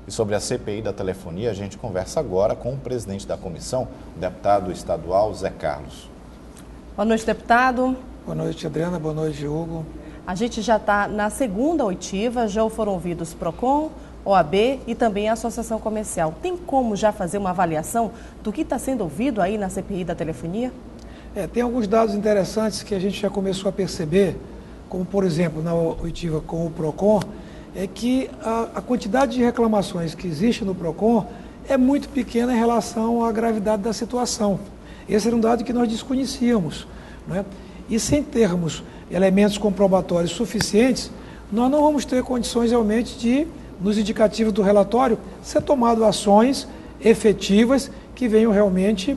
E sobre a CPI da telefonia, a gente conversa agora com o presidente da comissão, o deputado estadual Zé Carlos. Boa noite, deputado. Boa noite, Adriana. Boa noite, Hugo. A gente já está na segunda oitiva, já foram ouvidos PROCON, OAB e também a Associação Comercial. Tem como já fazer uma avaliação do que está sendo ouvido aí na CPI da telefonia? Tem alguns dados interessantes que a gente já começou a perceber, como, por exemplo, na oitiva com o PROCON, é que a quantidade de reclamações que existe no PROCON é muito pequena em relação à gravidade da situação. Esse era um dado que nós desconhecíamos, né? E sem termos elementos comprobatórios suficientes, nós não vamos ter condições realmente de, nos indicativos do relatório, ser tomado ações efetivas que venham realmente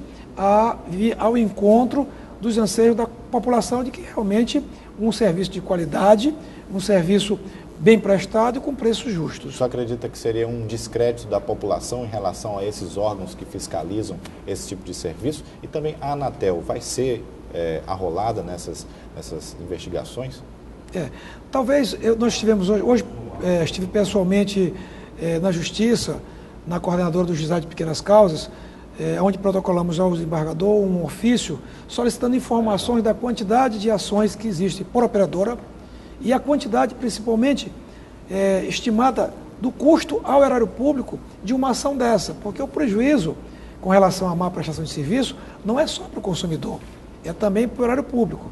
ao encontro dos anseios da população de que realmente um serviço de qualidade, um serviço bem prestado e com preços justos. Você acredita que seria um descrédito da população em relação a esses órgãos que fiscalizam esse tipo de serviço? E também a Anatel vai ser arrolada nessas investigações? Talvez, nós estivemos hoje estive pessoalmente na Justiça, na coordenadora do Juizado de Pequenas Causas, onde protocolamos ao desembargador um ofício solicitando informações da quantidade de ações que existem por operadora e a quantidade, principalmente, estimada do custo ao erário público de uma ação dessa, porque o prejuízo com relação à má prestação de serviço não é só para o consumidor, é também para o erário público.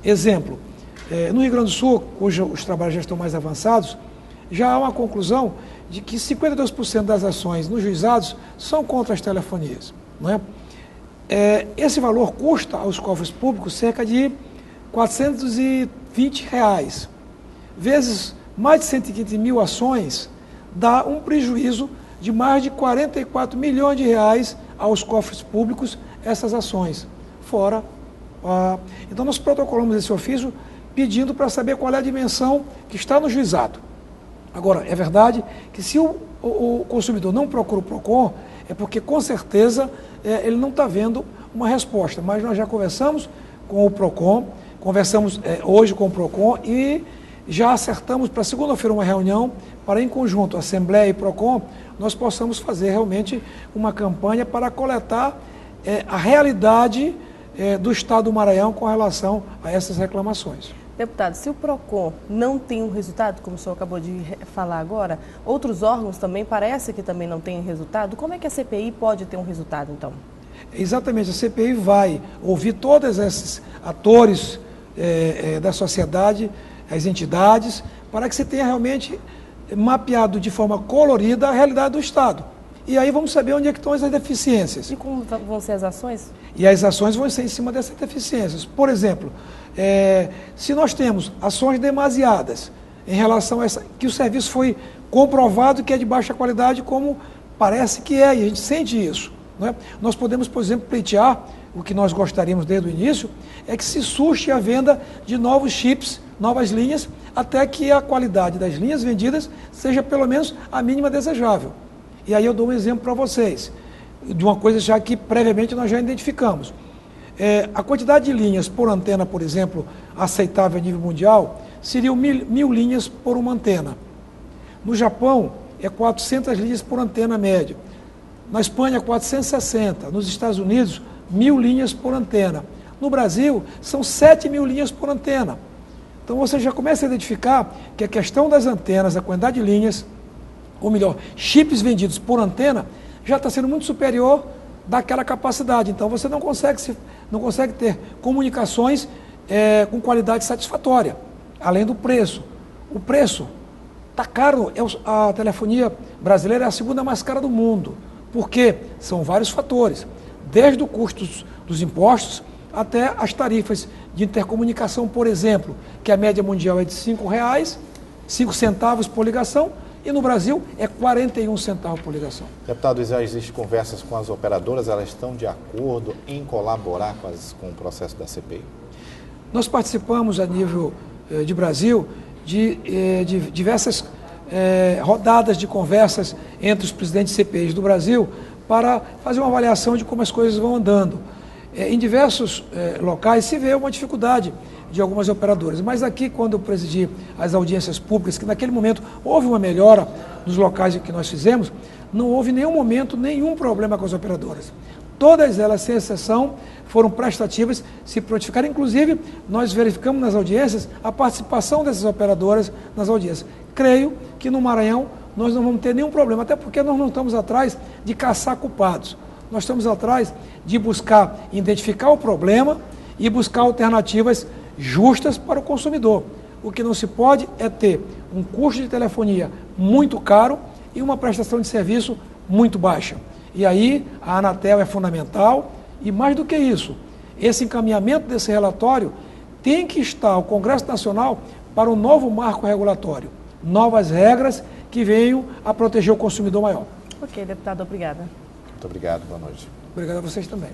Exemplo, no Rio Grande do Sul, cujo os trabalhos já estão mais avançados, já há uma conclusão de que 52% das ações nos juizados são contra as telefonias, não é? Esse valor custa aos cofres públicos cerca de R$ 420, vezes mais de 115 mil ações, dá um prejuízo de mais de 44 milhões de reais aos cofres públicos essas ações, fora. Então nós protocolamos esse ofício pedindo para saber qual é a dimensão que está no juizado. Agora, é verdade que se o consumidor não procura o PROCON, é porque com certeza ele não está vendo uma resposta, mas nós já conversamos com o PROCON, conversamos hoje com o PROCON e já acertamos para segunda-feira uma reunião para, em conjunto, Assembleia e PROCON, nós possamos fazer realmente uma campanha para coletar a realidade do Estado do Maranhão com relação a essas reclamações. Deputado, se o PROCON não tem um resultado, como o senhor acabou de falar agora, outros órgãos também parece que também não têm resultado, como é que a CPI pode ter um resultado, então? Exatamente, a CPI vai ouvir todos esses atores da sociedade, as entidades, para que se tenha realmente mapeado de forma colorida a realidade do Estado. E aí vamos saber onde é que estão as deficiências. E como vão ser as ações? E as ações vão ser em cima dessas deficiências. Por exemplo, se nós temos ações demasiadas em relação a que o serviço foi comprovado que é de baixa qualidade, como parece que é, e a gente sente isso, não é? Nós podemos, por exemplo, pleitear, o que nós gostaríamos desde o início, é que se surge a venda de novos chips, novas linhas, até que a qualidade das linhas vendidas seja pelo menos a mínima desejável. E aí eu dou um exemplo para vocês, de uma coisa já que previamente nós já identificamos. A quantidade de linhas por antena, por exemplo, aceitável a nível mundial, seriam 1.000 linhas por uma antena. No Japão, 400 linhas por antena média. Na Espanha, 460. Nos Estados Unidos, 1.000 linhas por antena. No Brasil, são 7.000 linhas por antena. Então você já começa a identificar que a questão das antenas, a quantidade de linhas, ou melhor, chips vendidos por antena, já está sendo muito superior daquela capacidade. Então você não consegue ter comunicações com qualidade satisfatória, além do preço. O preço está caro, a telefonia brasileira é a segunda mais cara do mundo. Por quê? São vários fatores, desde o custo dos impostos até as tarifas de intercomunicação, por exemplo, que a média mundial é de R$ 5 centavos por ligação, e no Brasil é 41 centavos por ligação. Deputado, já existem conversas com as operadoras, elas estão de acordo em colaborar com o processo da CPI? Nós participamos a nível de Brasil de diversas rodadas de conversas entre os presidentes de CPIs do Brasil para fazer uma avaliação de como as coisas vão andando. em diversos locais se vê uma dificuldade de algumas operadoras. Mas aqui, quando eu presidi as audiências públicas, que naquele momento houve uma melhora nos locais que nós fizemos, não houve em nenhum momento nenhum problema com as operadoras. Todas elas, sem exceção, foram prestativas, se prontificaram. Inclusive, nós verificamos nas audiências a participação dessas operadoras nas audiências. Creio que no Maranhão nós não vamos ter nenhum problema, até porque nós não estamos atrás de caçar culpados. Nós estamos atrás de buscar identificar o problema e buscar alternativas justas para o consumidor. O que não se pode é ter um custo de telefonia muito caro e uma prestação de serviço muito baixa. E aí a Anatel é fundamental e, mais do que isso, esse encaminhamento desse relatório tem que estar ao Congresso Nacional para um novo marco regulatório, novas regras que venham a proteger o consumidor maior. Ok, deputado, obrigada. Muito obrigado, boa noite. Obrigado a vocês também.